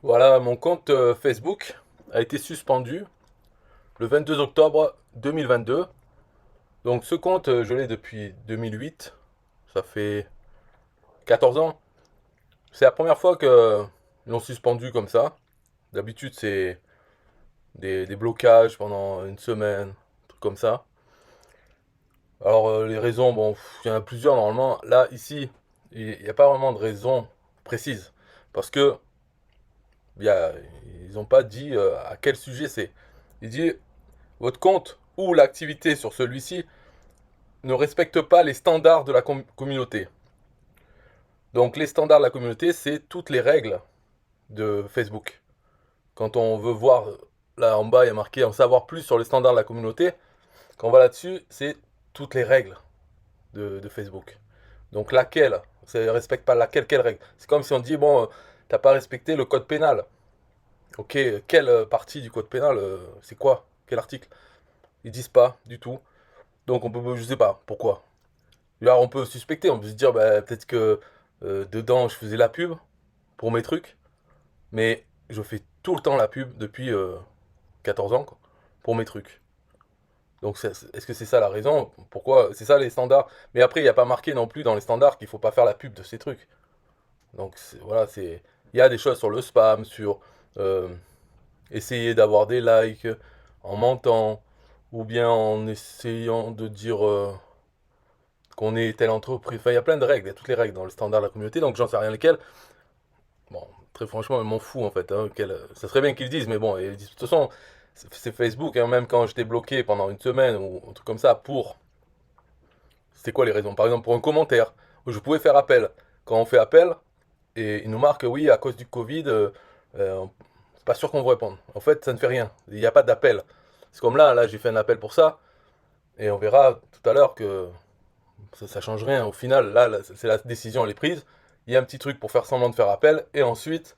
Voilà, mon compte Facebook a été suspendu le 22 octobre 2022. Donc ce compte, je l'ai depuis 2008. Ça fait 14 ans. C'est la première fois que ils l'ont suspendu comme ça. D'habitude, c'est des blocages pendant une semaine, un truc comme ça. Alors les raisons, bon, il y en a plusieurs normalement. Là, ici, il n'y a pas vraiment de raison précise. Parce que il y a- ils n'ont pas dit à quel sujet c'est. Ils disent votre compte ou l'activité sur celui-ci ne respecte pas les standards de la communauté. Donc les standards de la communauté, c'est toutes les règles de Facebook. Quand on veut voir, là en bas, il y a marqué en savoir plus sur les standards de la communauté. Quand on va là-dessus, c'est toutes les règles de Facebook. Donc laquelle, ça ne respecte pas laquelle, quelle règle. C'est comme si on dit, bon, t'as pas respecté le code pénal. Ok, quelle partie du code pénal, c'est quoi? Quel article? Ils disent pas du tout. Donc on peut, je sais pas, pourquoi. Là, on peut suspecter, on peut se dire, bah, peut-être que dedans, je faisais la pub pour mes trucs, mais je fais tout le temps la pub depuis 14 ans, quoi, pour mes trucs. Donc, est-ce que c'est ça la raison? Pourquoi? C'est ça les standards. Mais après, il n'y a pas marqué non plus dans les standards qu'il faut pas faire la pub de ces trucs. Donc, voilà, c'est. Il y a des choses sur le spam, sur euh, essayer d'avoir des likes en mentant, ou bien en essayant de dire qu'on est telle entreprise. Enfin, il y a plein de règles, il y a toutes les règles dans le standard de la communauté, donc j'en sais rien lesquelles. Bon, très franchement, je m'en fous en fait. Hein, ça serait bien qu'ils le disent, mais bon, ils disent, de toute façon, c'est Facebook, hein, même quand j'étais bloqué pendant une semaine ou un truc comme ça, pour. C'était quoi les raisons? Par exemple, pour un commentaire, où je pouvais faire appel. Quand on fait appel, et il nous marque, oui, à cause du Covid, euh, c'est pas sûr qu'on vous réponde. En fait, ça ne fait rien. Il n'y a pas d'appel. C'est comme là, j'ai fait un appel pour ça, et on verra tout à l'heure que ça change rien. Au final, là, c'est la décision, elle est prise. Il y a un petit truc pour faire semblant de faire appel, et ensuite,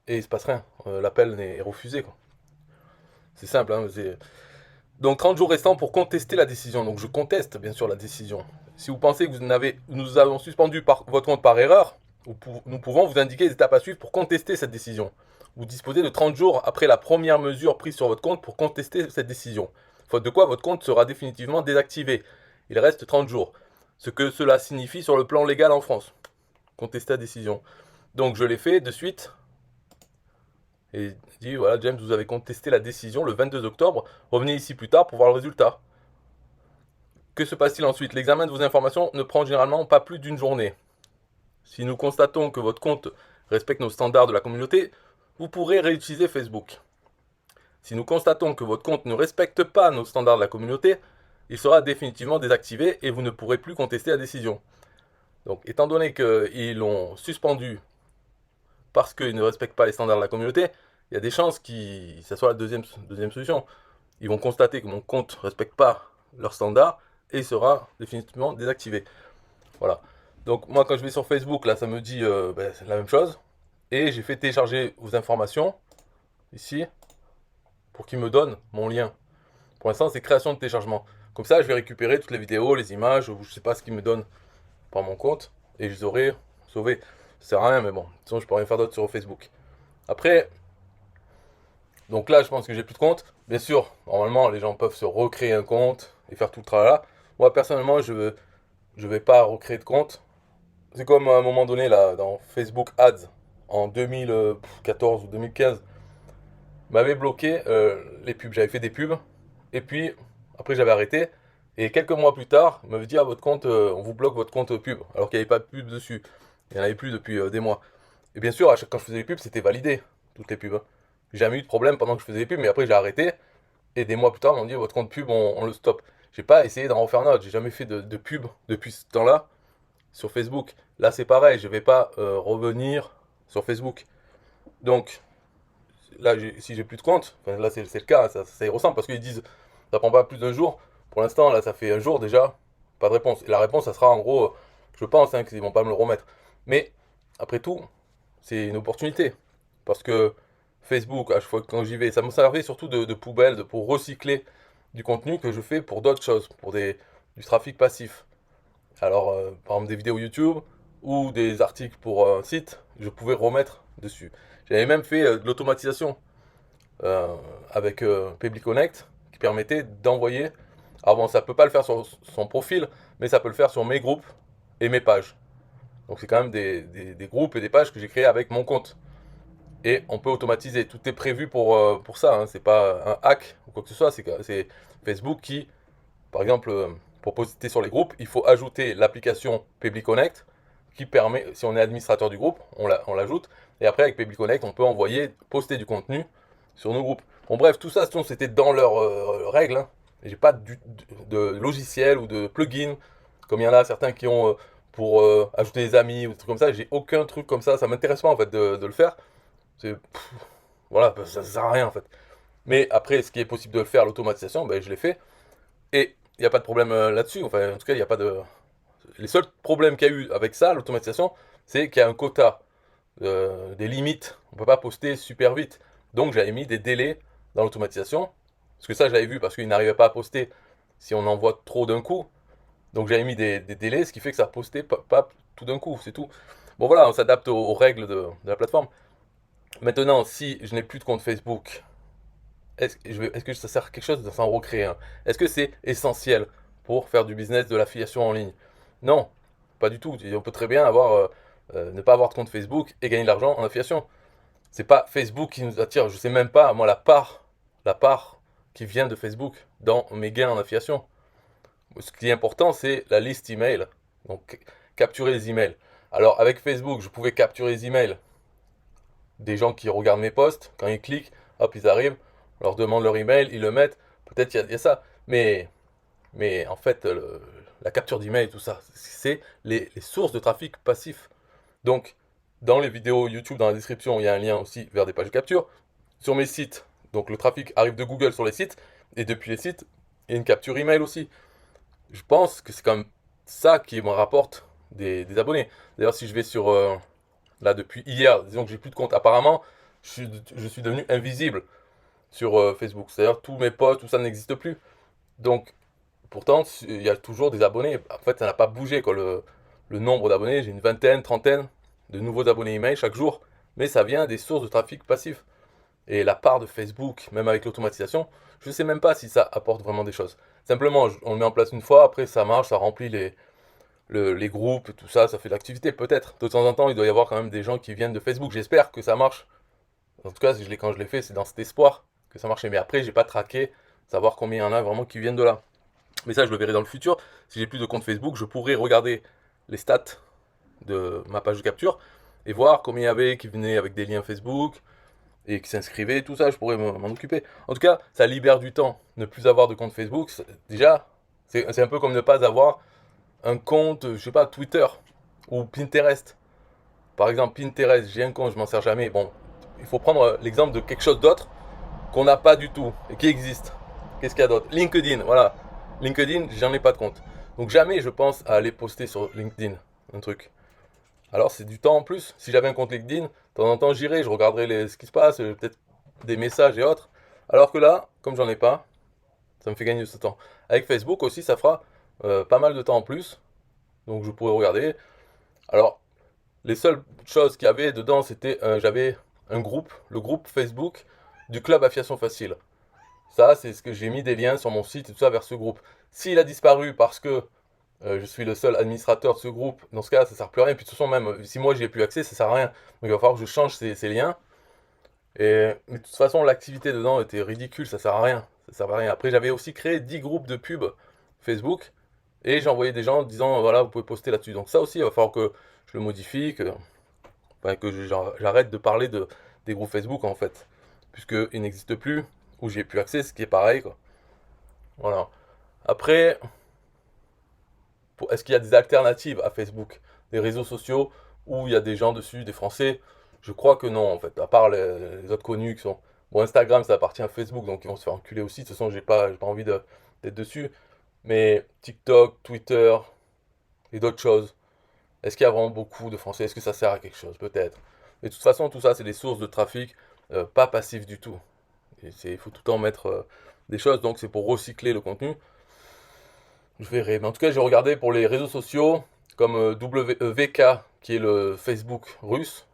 il se passe rien. L'appel est refusé, quoi. C'est simple, hein. Donc 30 jours restants pour contester la décision. Donc je conteste bien sûr la décision. Si vous pensez que nous avons suspendu votre compte par erreur, nous pouvons vous indiquer les étapes à suivre pour contester cette décision. Vous disposez de 30 jours après la première mesure prise sur votre compte pour contester cette décision. Faute de quoi, votre compte sera définitivement désactivé. Il reste 30 jours. Ce que cela signifie sur le plan légal en France. Contester la décision. Donc je l'ai fait de suite. Et dit, voilà, James, vous avez contesté la décision le 22 octobre. Revenez ici plus tard pour voir le résultat. Que se passe-t-il ensuite? L'examen de vos informations ne prend généralement pas plus d'une journée. Si nous constatons que votre compte respecte nos standards de la communauté, vous pourrez réutiliser Facebook. Si nous constatons que votre compte ne respecte pas nos standards de la communauté, il sera définitivement désactivé et vous ne pourrez plus contester la décision. Donc, étant donné qu'ils l'ont suspendu parce qu'ils ne respectent pas les standards de la communauté, il y a des chances que ça soit la deuxième solution. Ils vont constater que mon compte ne respecte pas leurs standards et il sera définitivement désactivé. Voilà. Donc moi quand je vais sur Facebook, là ça me dit c'est la même chose. Et j'ai fait télécharger vos informations ici pour qu'il me donne mon lien. Pour l'instant c'est création de téléchargement. Comme ça je vais récupérer toutes les vidéos, les images, ou je sais pas ce qu'il me donne par mon compte. Et je les aurai sauvés. Ça sert à rien mais bon. De toute façon je peux rien faire d'autre sur Facebook. Après, donc là je pense que j'ai plus de compte. Bien sûr, normalement les gens peuvent se recréer un compte et faire tout le travail là. Moi personnellement je vais pas recréer de compte. C'est comme à un moment donné, là, dans Facebook Ads, en 2014 ou 2015, m'avait bloqué les pubs. J'avais fait des pubs, et puis après j'avais arrêté. Et quelques mois plus tard, il m'avait dit, ah, votre compte, on vous bloque votre compte pub, alors qu'il n'y avait pas de pub dessus. Il n'y en avait plus depuis des mois. Et bien sûr, quand je faisais les pubs, c'était validé, toutes les pubs. Hein. J'ai jamais eu de problème pendant que je faisais les pubs, mais après j'ai arrêté. Et des mois plus tard, on m'a dit, votre compte pub, on le stoppe. J'ai pas essayé d'en refaire un autre. J'ai jamais fait de pub depuis ce temps-là sur Facebook. Là, c'est pareil, je vais pas revenir sur Facebook. Donc, là, si j'ai plus de compte, enfin, là, c'est le cas, ça y ressemble parce qu'ils disent ça prend pas plus d'un jour. Pour l'instant, là, ça fait un jour déjà, pas de réponse. Et la réponse, ça sera en gros, je pense hein, qu'ils vont pas me le remettre. Mais, après tout, c'est une opportunité. Parce que Facebook, à chaque fois que quand j'y vais, ça me servait surtout de poubelle, pour recycler du contenu que je fais pour d'autres choses, pour du trafic passif. Alors, par exemple, des vidéos YouTube ou des articles pour un site, je pouvais remettre dessus. J'avais même fait de l'automatisation avec Pebble Connect qui permettait d'envoyer. Alors bon, ça peut pas le faire sur son profil, mais ça peut le faire sur mes groupes et mes pages. Donc c'est quand même des groupes et des pages que j'ai créés avec mon compte. Et on peut automatiser. Tout est prévu pour ça. Hein. C'est pas un hack ou quoi que ce soit. C'est Facebook qui, par exemple, pour poster sur les groupes, il faut ajouter l'application Pebble Connect qui permet, si on est administrateur du groupe, on l'ajoute. Et après, avec Pebble Connect, on peut envoyer, poster du contenu sur nos groupes. Bon, bref, tout ça, c'était dans leurs règles. Hein. J'ai pas de logiciel ou de plugin, comme il y en a certains qui ont pour ajouter des amis ou des trucs comme ça. J'ai aucun truc comme ça. Ça m'intéresse pas en fait de le faire. Voilà, ça sert à rien en fait. Mais après, ce qui est possible de le faire, l'automatisation, ben, je l'ai fait. Et il n'y a pas de problème là-dessus. Enfin, en tout cas, il n'y a pas de. Les seuls problèmes qu'il y a eu avec ça, l'automatisation, c'est qu'il y a un quota, des limites. On ne peut pas poster super vite. Donc j'avais mis des délais dans l'automatisation. Parce que ça, j'avais vu parce qu'il n'arrivait pas à poster si on envoie trop d'un coup. Donc j'avais mis des délais, ce qui fait que ça postait pas tout d'un coup, c'est tout. Bon voilà, on s'adapte aux règles de la plateforme. Maintenant, si je n'ai plus de compte Facebook, est-ce que ça sert à quelque chose de s'en recréer un? Est-ce que c'est essentiel pour faire du business de l'affiliation en ligne? Non, pas du tout. On peut très bien ne pas avoir de compte Facebook et gagner de l'argent en affiliation. C'est pas Facebook qui nous attire. Je sais même pas, moi, la part qui vient de Facebook dans mes gains en affiliation. Ce qui est important, c'est la liste email. Donc, capturer les emails. Alors, avec Facebook, je pouvais capturer les emails des gens qui regardent mes posts. Quand ils cliquent, hop, ils arrivent, on leur demande leur email, ils le mettent. Peut-être il y a ça. Mais en fait, la capture d'email, tout ça, c'est les sources de trafic passif. Donc, dans les vidéos YouTube, dans la description, il y a un lien aussi vers des pages de capture. Sur mes sites, donc le trafic arrive de Google sur les sites, et depuis les sites, il y a une capture email aussi. Je pense que c'est comme ça qui me rapporte des abonnés. D'ailleurs, si je vais sur, là, depuis hier, disons que j'ai plus de compte, apparemment, je suis devenu invisible sur Facebook. C'est-à-dire, tous mes posts, tout ça n'existe plus. Donc, pourtant, il y a toujours des abonnés. En fait, ça n'a pas bougé, quoi, le nombre d'abonnés. J'ai une vingtaine, trentaine de nouveaux abonnés email chaque jour. Mais ça vient des sources de trafic passif. Et la part de Facebook, même avec l'automatisation, je ne sais même pas si ça apporte vraiment des choses. Simplement, on le met en place une fois, après ça marche, ça remplit les groupes, tout ça, ça fait de l'activité peut-être. De temps en temps, il doit y avoir quand même des gens qui viennent de Facebook. J'espère que ça marche. En tout cas, quand je l'ai fait, c'est dans cet espoir que ça marchait. Mais après, j'ai pas traqué, savoir combien il y en a vraiment qui viennent de là. Mais ça, je le verrai dans le futur. Si j'ai plus de compte Facebook, je pourrai regarder les stats de ma page de capture et voir combien il y avait qui venaient avec des liens Facebook et qui s'inscrivaient, tout ça, je pourrais m'en occuper. En tout cas, ça libère du temps. Ne plus avoir de compte Facebook, déjà, c'est un peu comme ne pas avoir un compte, je sais pas, Twitter ou Pinterest. Par exemple, Pinterest, j'ai un compte, je m'en sers jamais. Bon, il faut prendre l'exemple de quelque chose d'autre qu'on n'a pas du tout et qui existe. Qu'est-ce qu'il y a d'autre? LinkedIn, voilà. LinkedIn, j'en ai pas de compte. Donc jamais je pense à aller poster sur LinkedIn un truc. Alors c'est du temps en plus. Si j'avais un compte LinkedIn, de temps en temps j'irais, je regarderais ce qui se passe, peut-être des messages et autres. Alors que là, comme j'en ai pas, ça me fait gagner ce temps. Avec Facebook aussi, ça fera pas mal de temps en plus. Donc je pourrais regarder. Alors, les seules choses qu'il y avait dedans, c'était j'avais un groupe, le groupe Facebook du club Affiliation Facile. Ça, c'est ce que j'ai mis des liens sur mon site et tout ça vers ce groupe. S'il a disparu parce que je suis le seul administrateur de ce groupe, dans ce cas, ça sert plus à rien. Puis de toute façon, même si moi j'y ai plus accès, ça sert à rien. Donc il va falloir que je change ces liens. Mais de toute façon, l'activité dedans était ridicule, ça sert à rien. Ça sert à rien. Après, j'avais aussi créé 10 groupes de pub Facebook et j'ai envoyé des gens disant voilà, vous pouvez poster là-dessus. Donc ça aussi, il va falloir que je le modifie, que j'arrête de parler des groupes Facebook en fait, puisqu'ils n'existent plus, ou j'ai plus accès, ce qui est pareil quoi. Voilà. Après, est-ce qu'il y a des alternatives à Facebook? Des réseaux sociaux où il y a des gens dessus, des Français? Je crois que non, en fait. À part les autres connus qui sont. Bon, Instagram, ça appartient à Facebook, donc ils vont se faire enculer aussi. De toute façon, j'ai pas envie d'être dessus. Mais TikTok, Twitter et d'autres choses. Est-ce qu'il y a vraiment beaucoup de Français? Est-ce que ça sert à quelque chose? Peut-être. Mais de toute façon, tout ça, c'est des sources de trafic pas passifs du tout. Il faut tout le temps mettre des choses, donc c'est pour recycler le contenu. Je verrai. Mais en tout cas, j'ai regardé pour les réseaux sociaux comme VK, qui est le Facebook russe,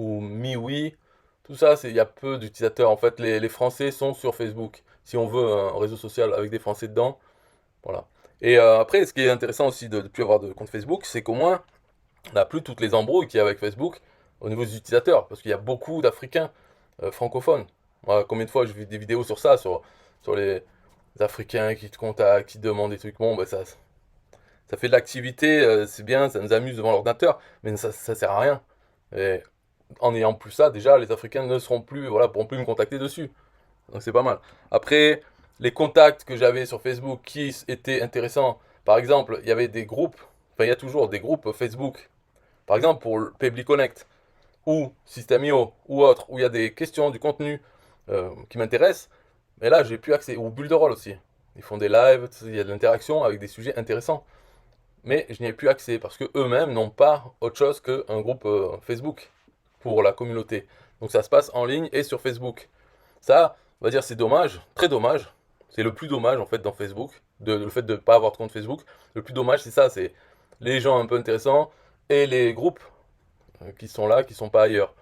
ou MiWi. Tout ça, il y a peu d'utilisateurs. En fait, les Français sont sur Facebook. Si on veut un réseau social avec des Français dedans, voilà. Et après, ce qui est intéressant aussi de ne plus avoir de compte Facebook, c'est qu'au moins, on n'a plus toutes les embrouilles qu'il y a avec Facebook au niveau des utilisateurs. Parce qu'il y a beaucoup d'Africains francophones. Moi, combien de fois j'ai vu des vidéos sur ça, sur les Africains qui te contactent, qui te demandent des trucs. Bon, ben ça fait de l'activité, c'est bien, ça nous amuse devant l'ordinateur, mais ça sert à rien. Et en ayant plus ça, déjà, les Africains ne seront plus, voilà, pourront plus me contacter dessus. Donc c'est pas mal. Après, les contacts que j'avais sur Facebook qui étaient intéressants, par exemple, il y avait des groupes, enfin il y a toujours des groupes Facebook, par exemple pour le Pebble Connect, ou System.io, ou autre, où il y a des questions, du contenu qui m'intéressent, mais là j'ai plus accès, ou Bulle de rôle aussi. Ils font des lives, il y a de l'interaction avec des sujets intéressants. Mais je n'y ai plus accès parce que eux-mêmes n'ont pas autre chose qu'un groupe Facebook pour la communauté. Donc ça se passe en ligne et sur Facebook. Ça, on va dire, c'est dommage, très dommage. C'est le plus dommage en fait dans Facebook, le fait de ne pas avoir de compte Facebook. Le plus dommage, c'est ça, c'est les gens un peu intéressants et les groupes qui sont là, qui sont pas ailleurs.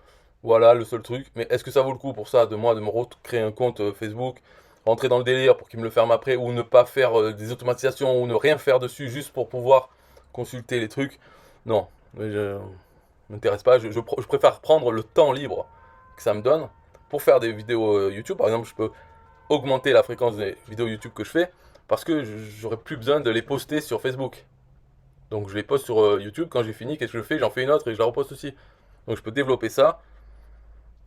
Voilà le seul truc. Mais est-ce que ça vaut le coup pour ça de moi de me recréer un compte Facebook, rentrer dans le délire pour qu'il me le ferme après, ou ne pas faire des automatisations, ou ne rien faire dessus juste pour pouvoir consulter les trucs? Non, mais je m'intéresse pas. Je préfère prendre le temps libre que ça me donne pour faire des vidéos YouTube. Par exemple, je peux augmenter la fréquence des vidéos YouTube que je fais parce que j'aurai plus besoin de les poster sur Facebook. Donc je les poste sur YouTube, quand j'ai fini, qu'est-ce que je fais? J'en fais une autre et je la reposte aussi. Donc je peux développer ça.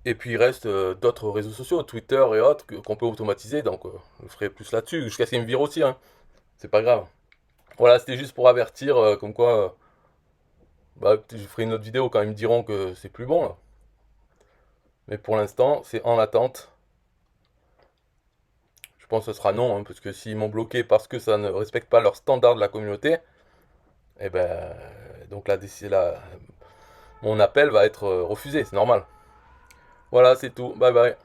Et puis il reste d'autres réseaux sociaux, Twitter et autres, qu'on peut automatiser. Donc je ferai plus là-dessus, jusqu'à ce qu'ils me virent aussi, hein. C'est pas grave. Voilà, c'était juste pour avertir, comme quoi, bah, je ferai une autre vidéo quand ils me diront que c'est plus bon, là. Mais pour l'instant, c'est en attente. Je pense que ce sera non, hein, parce que s'ils m'ont bloqué parce que ça ne respecte pas leurs standards de la communauté, eh ben, donc mon appel va être refusé, c'est normal. Voilà, c'est tout. Bye bye.